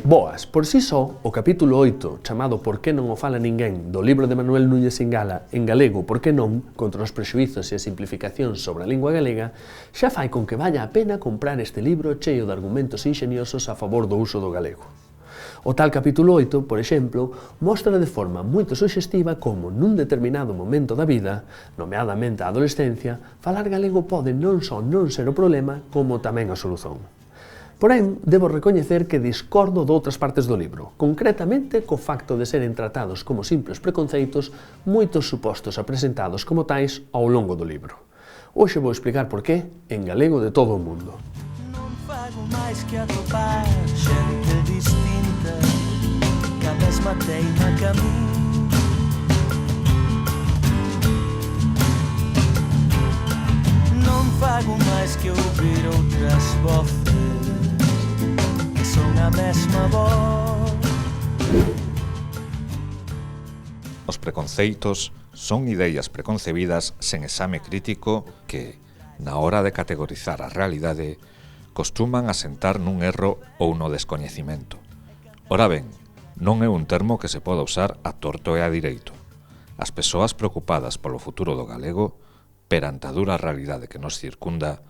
Boas, por si só, o capítulo 8, chamado Por que non o fala ninguén, do libro de Manuel Núñez Ingala, en galego, por que non, contra os prexuízos e as simplificacións sobre a lingua galega, xa fai con que valla a pena comprar este libro cheo de argumentos inxeniosos a favor do uso do galego. O tal capítulo 8, por exemplo, mostra de forma moito suxestiva como nun determinado momento da vida, nomeadamente a adolescencia, falar galego pode non só non ser o problema, como tamén a solución. Porén, debo recoñecer que discordo doutras partes do libro, concretamente co facto de seren tratados como simples preconceitos moitos supostos apresentados como tais ao longo do libro. Hoxe vou explicar por qué en galego de todo o mundo. Non fago máis que atopar xente distinta que a mesma teima que a min. Non fago máis que ouvir outras voces que son a mesma voz. Os preconceitos son ideas preconcebidas sen exame crítico que, na hora de categorizar a realidade, costuman asentar nun erro ou no descoñecimento. Ora ben, non é un termo que se poda usar a torto e a direito. As persoas preocupadas polo futuro do galego, perante a dura realidade que nos circunda,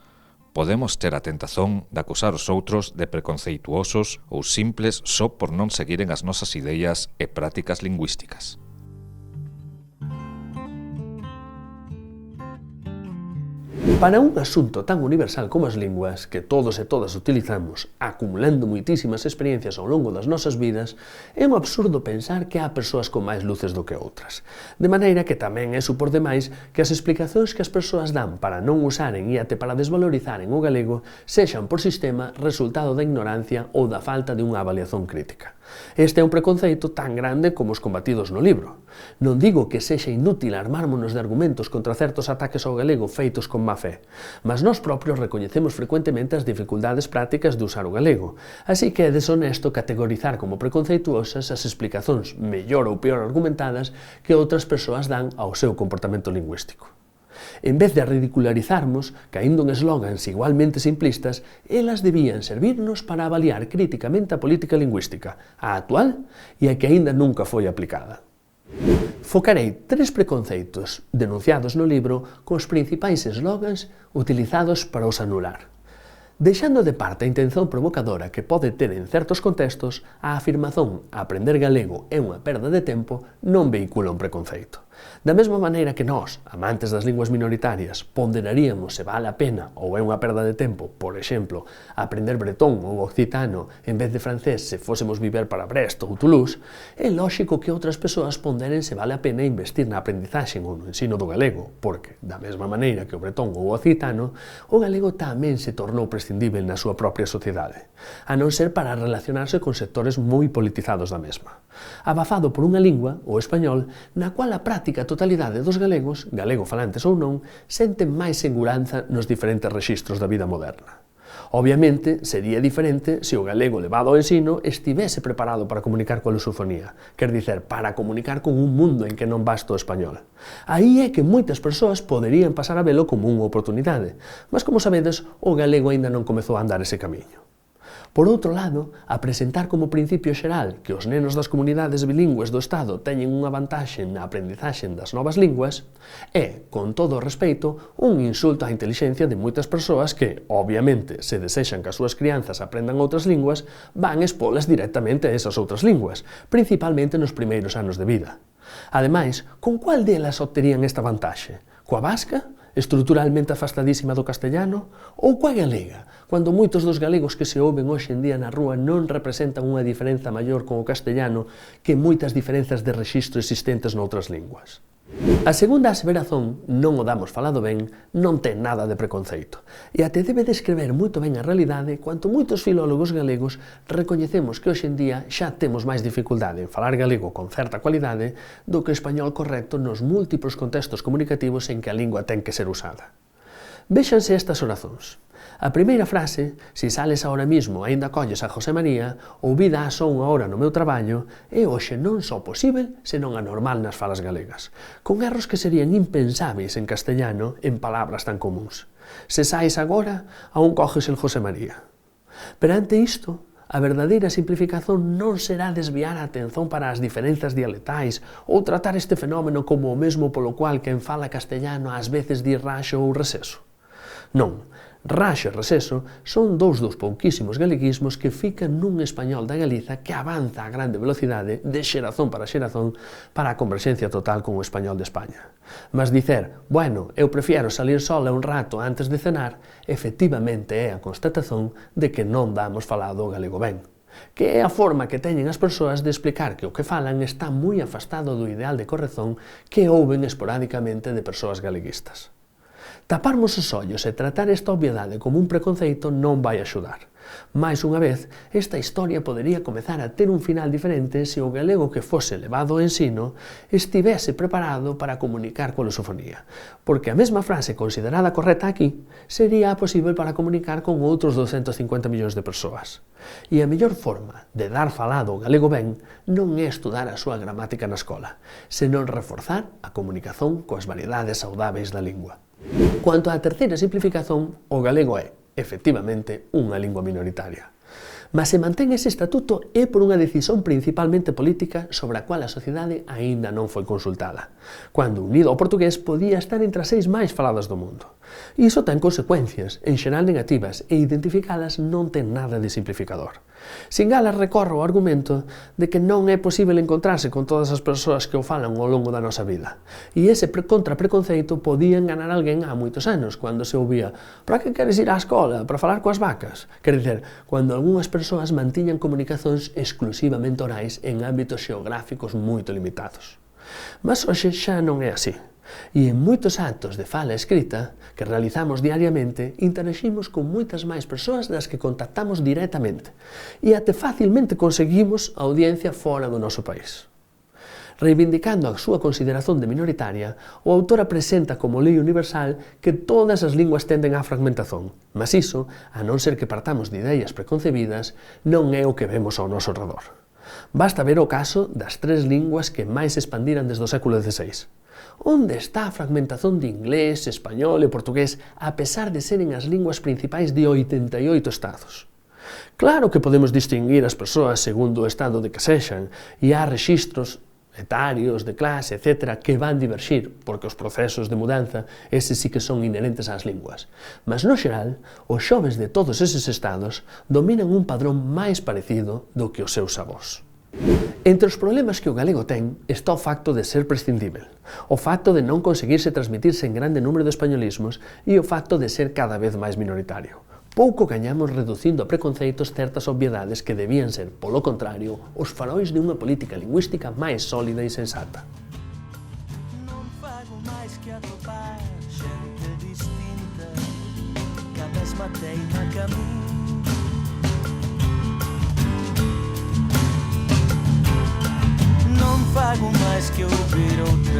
podemos ter a tentazón de acusar os outros de preconceituosos ou simples só por non seguiren as nosas ideas e prácticas lingüísticas. Para un asunto tan universal como as linguas, que todos e todas utilizamos, acumulando moitísimas experiencias ao longo das nosas vidas, é un absurdo pensar que há persoas con máis luces do que outras. De maneira que tamén é supor demais que as explicacións que as persoas dan para non usaren e até para desvalorizaren o galego sexan por sistema resultado da ignorancia ou da falta de unha avaliación crítica. Este é un preconceito tan grande como os combatidos no libro. Non digo que sexa inútil armármonos de argumentos contra certos ataques ao galego feitos con má fe, mas nós propios recoñecemos frecuentemente as dificultades prácticas de usar o galego, así que é deshonesto categorizar como preconceituosas as explicacións mellor ou peor argumentadas que outras persoas dan ao seu comportamento lingüístico. En vez de ridicularizarmos, caindo en eslogans igualmente simplistas, elas debían servirnos para avaliar críticamente a política lingüística, a actual e a que aínda nunca foi aplicada. Focarei 3 preconceitos denunciados no libro cos principais eslogans utilizados para os anular. Deixando de parte a intención provocadora que pode ter en certos contextos, a afirmación "aprender galego é unha perda de tempo" non vehicula un preconceito. Da mesma maneira que nós, amantes das linguas minoritarias, ponderaríamos se vale a pena ou é unha perda de tempo, por exemplo, aprender bretón ou occitano en vez de francés se fósemos viver para Brest ou Toulouse, é lóxico que outras persoas ponderen se vale a pena investir na aprendizaxe ou no ensino do galego, porque, da mesma maneira que o bretón ou o occitano, o galego tamén se tornou prescindível na súa propia sociedade, a non ser para relacionarse con sectores moi politizados da mesma. Abafado por unha lingua, o español, na cual a práctica totalidade dos galegos, galego falantes ou non, senten máis seguranza nos diferentes rexistros da vida moderna. Obviamente, sería diferente se o galego levado ao ensino estivese preparado para comunicar coa lusofonía, quer dicer, para comunicar con un mundo en que non basta o español. Aí é que moitas persoas poderían pasar a velo como unha oportunidade, mas como sabedes, o galego aínda non comezou a andar ese camiño. Por outro lado, a presentar como principio xeral que os nenos das comunidades bilingües do Estado teñen unha vantaxe na aprendizaxe das novas linguas é, con todo o respeito, un insulto á intelixencia de moitas persoas que, obviamente, se desexan que as súas crianzas aprendan outras linguas, van expolas directamente a esas outras linguas, principalmente nos primeiros anos de vida. Ademais, con cual delas obterían esta vantaxe? Coa vasca? Estruturalmente afastadísima do castellano? Ou coa galega, cando moitos dos galegos que se ouven hoxe en día na rúa non representan unha diferenza maior con o castellano que moitas diferenzas de rexistro existentes noutras linguas? A segunda aseveración, non o damos falado ben, non ten nada de preconceito, e até debe descrever moito ben a realidade cuanto moitos filólogos galegos recoñecemos que hoxe en día xa temos máis dificultade en falar galego con certa cualidade do que o español correcto nos múltiplos contextos comunicativos en que a lingua ten que ser usada. Véxanse estas orazóns. A primeira frase, "Si sales ahora mismo aínda colles a José María", ou "vida a só unha hora no meu traballo", é hoxe non só posíbel, senón anormal nas falas galegas, con erros que serían impensáveis en castellano en palabras tan comuns. "Se sais agora, aún coges el José María". Perante isto, A verdadeira simplificación non será desviar a atención para as diferenzas dialectais ou tratar este fenómeno como o mesmo polo cual quen fala castellano ás veces di raxo ou receso. Non, raxo e receso son dous dos pouquísimos galeguismos que fican nun español da Galiza que avanza a grande velocidade de xerazón para xerazón para a converxencia total con o español de España. Mas dicer, bueno, eu prefiero salir sola un rato antes de cenar, efectivamente é a constatación de que non damos falado o galego ben, que é a forma que teñen as persoas de explicar que o que falan está moi afastado do ideal de corrección que ouven esporádicamente de persoas galeguistas. Taparmos os ollos e tratar esta obviedade como un preconceito non vai axudar. Mais unha vez, esta historia podería comezar a ter un final diferente se o galego que fose levado ao ensino estivese preparado para comunicar coa lusofonía, porque a mesma frase considerada correcta aquí sería posible para comunicar con outros 250 millóns de persoas. E a mellor forma de dar falado o galego ben non é estudar a súa gramática na escola, senón reforzar a comunicación coas variedades saudáveis da lingua. Cuanto á terceira simplificación, o galego é, efectivamente, unha lingua minoritaria. Mas se mantén ese estatuto é por unha decisión principalmente política sobre a cual a sociedade aínda non foi consultada, cando unido ao portugués podía estar entre as 6 máis faladas do mundo. E iso ten consecuencias, en xeral negativas, e identificalas non ten nada de simplificador. Singala recorre ao argumento de que non é posible encontrarse con todas as persoas que o falan ao longo da nosa vida. E ese contrapreconceito podía enganar alguén há moitos anos, cando se ouvía «Para que queres ir á escola? Para falar coas vacas?» Quer dizer, cando algunhas persoas mantiñan comunicacións exclusivamente orais en ámbitos xeográficos moito limitados. Mas hoxe xa non é así. E en moitos actos de fala escrita que realizamos diariamente interagimos con moitas máis persoas das que contactamos directamente e até facilmente conseguimos a audiencia fora do noso país. Reivindicando a súa consideración de minoritaria, o autor presenta como lei universal que todas as linguas tenden á fragmentación, mas iso, a non ser que partamos de ideas preconcebidas, non é o que vemos ao noso redor. Basta ver o caso das 3 linguas que máis se expandiran desde o século XVI. Onde está a fragmentación de inglés, español e portugués a pesar de seren as linguas principais de 88 estados? Claro que podemos distinguir as persoas segundo o estado de que sexan e há rexistros etarios, de clase, etc., que van diverxir, porque os procesos de mudanza, eses sí que son inherentes ás linguas. Mas, no xeral, os xoves de todos eses estados dominan un padrón máis parecido do que os seus avós. Entre os problemas que o galego ten está o facto de ser prescindível, o facto de non conseguirse transmitirse en grande número de españolismos e o facto de ser cada vez máis minoritario. Pouco gañamos reducindo a preconceitos certas obviedades que debían ser, polo contrario, os faróis de unha política lingüística máis sólida e sensata. Non fago máis que atopar xente distinta que a mesma teima que a min. Non fago máis que ouvir outra